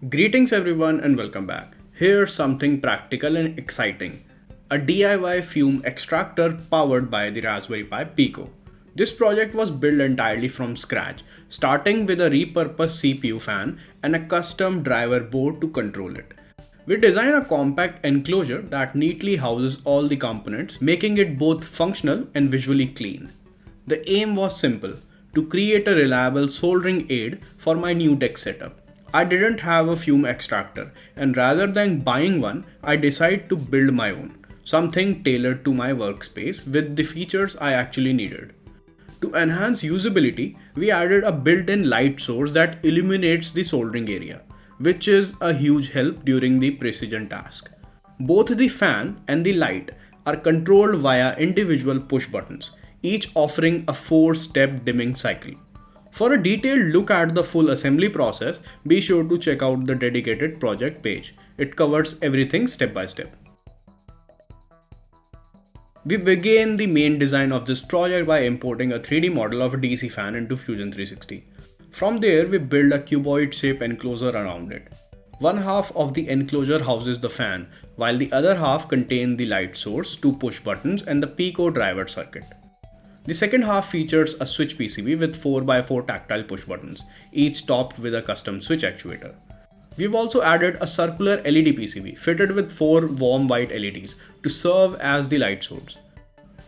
Greetings everyone and welcome back. Here's something practical and exciting. A DIY FUME extractor powered by the Raspberry Pi PICO. This project was built entirely from scratch, starting with a repurposed CPU fan and a custom driver board to control it. We designed a compact enclosure that neatly houses all the components, making it both functional and visually clean. The aim was simple, to create a reliable soldering aid for my new tech setup. I didn't have a fume extractor, and rather than buying one, I decided to build my own, something tailored to my workspace with the features I actually needed. To enhance usability, we added a built-in light source that illuminates the soldering area, which is a huge help during the precision task. Both the fan and the light are controlled via individual push buttons, each offering a 4-step dimming cycle. For a detailed look at the full assembly process, be sure to check out the dedicated project page. It covers everything step by step. We began the main design of this project by importing a 3D model of a DC fan into Fusion 360. From there, we built a cuboid-shaped enclosure around it. One half of the enclosure houses the fan, while the other half contains the light source, 2 push buttons, and the PICO driver circuit. The second half features a switch PCB with 4x4 tactile push buttons, each topped with a custom switch actuator. We've also added a circular LED PCB fitted with 4 warm white LEDs to serve as the light source.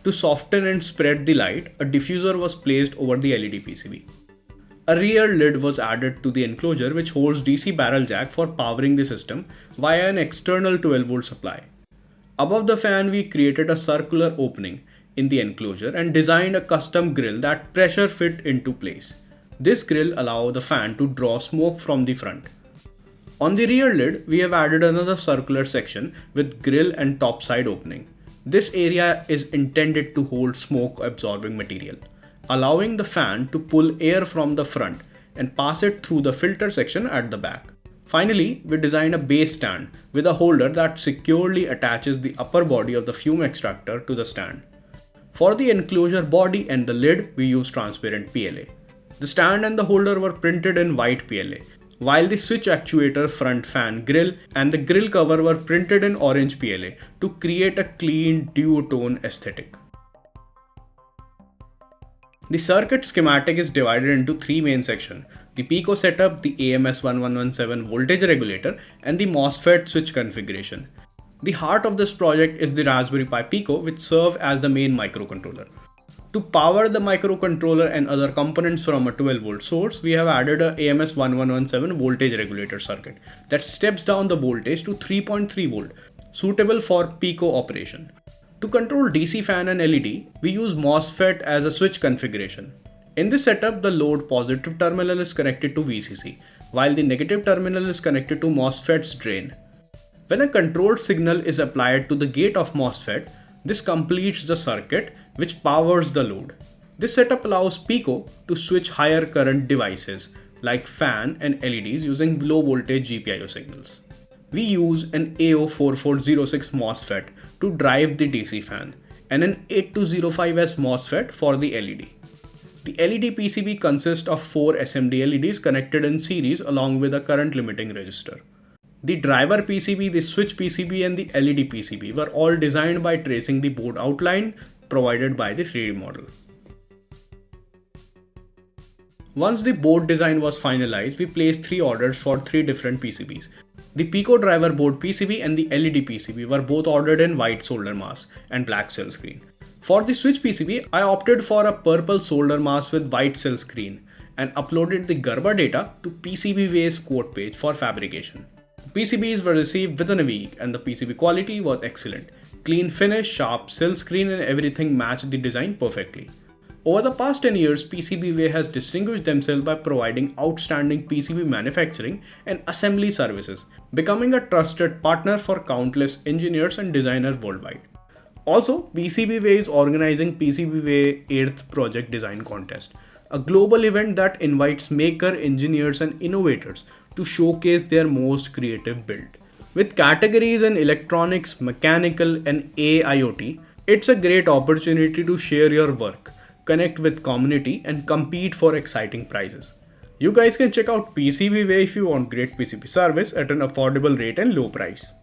To soften and spread the light, a diffuser was placed over the LED PCB. A rear lid was added to the enclosure which holds DC barrel jack for powering the system via an external 12-volt supply. Above the fan, we created a circular opening in the enclosure and designed a custom grill that pressure fit into place. This grill allows the fan to draw smoke from the front. On the rear lid, we have added another circular section with grill and top side opening. This area is intended to hold smoke absorbing material, allowing the fan to pull air from the front and pass it through the filter section at the back. Finally, we designed a base stand with a holder that securely attaches the upper body of the fume extractor to the stand. For the enclosure body and the lid, we used transparent PLA. The stand and the holder were printed in white PLA, while the switch actuator, front fan grill, and the grill cover were printed in orange PLA to create a clean duotone aesthetic. The circuit schematic is divided into 3 main sections: the PICO setup, the AMS1117 voltage regulator, and the MOSFET switch configuration. The heart of this project is the Raspberry Pi PICO, which serves as the main microcontroller. To power the microcontroller and other components from a 12-volt source, we have added a AMS1117 voltage regulator circuit that steps down the voltage to 3.3 volt, suitable for PICO operation. To control DC fan and LED, we use MOSFET as a switch configuration. In this setup, the load positive terminal is connected to VCC, while the negative terminal is connected to MOSFET's drain. When a controlled signal is applied to the gate of MOSFET, this completes the circuit which powers the load. This setup allows PICO to switch higher current devices like fan and LEDs using low voltage GPIO signals. We use an AO4406 MOSFET to drive the DC fan and an 8205S MOSFET for the LED. The LED PCB consists of 4 SMD LEDs connected in series along with a current limiting resistor. The driver PCB, the switch PCB, and the LED PCB were all designed by tracing the board outline provided by the 3D model. Once the board design was finalized, we placed 3 orders for 3 different PCBs. The PICO driver board PCB and the LED PCB were both ordered in white solder mask and black cell screen. For the switch PCB, I opted for a purple solder mask with white cell screen and uploaded the Gerber data to PCBWay's quote page for fabrication. PCBs were received within a week and the PCB quality was excellent. Clean finish, sharp cell screen, and everything matched the design perfectly. Over the past 10 years, PCBWay has distinguished themselves by providing outstanding PCB manufacturing and assembly services, becoming a trusted partner for countless engineers and designers worldwide. Also, PCBWay is organizing PCBWay 8th Project Design Contest, a global event that invites maker, engineers, and innovators to showcase their most creative build. With categories in electronics, mechanical, and AIoT, it's a great opportunity to share your work, connect with community, and compete for exciting prizes. You guys can check out PCBWay if you want great PCB service at an affordable rate and low price.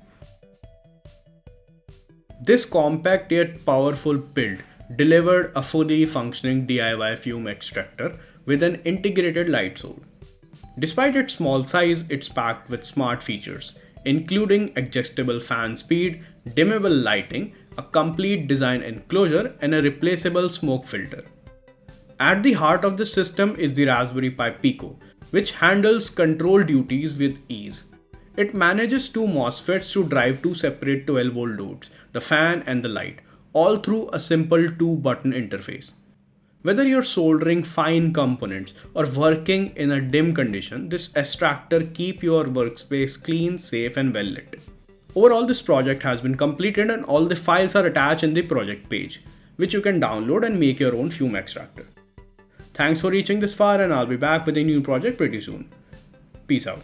This compact yet powerful build delivered a fully functioning DIY fume extractor with an integrated light source. Despite its small size, it's packed with smart features, including adjustable fan speed, dimmable lighting, a complete design enclosure, and a replaceable smoke filter. At the heart of the system is the Raspberry Pi PICO, which handles control duties with ease. It manages two MOSFETs to drive two separate 12-volt loads, the fan and the light, all through a simple 2-button interface. Whether you're soldering fine components or working in a dim condition, this extractor keeps your workspace clean, safe, and well lit. Overall, this project has been completed and all the files are attached in the project page, which you can download and make your own fume extractor. Thanks for reaching this far, and I'll be back with a new project pretty soon. Peace out.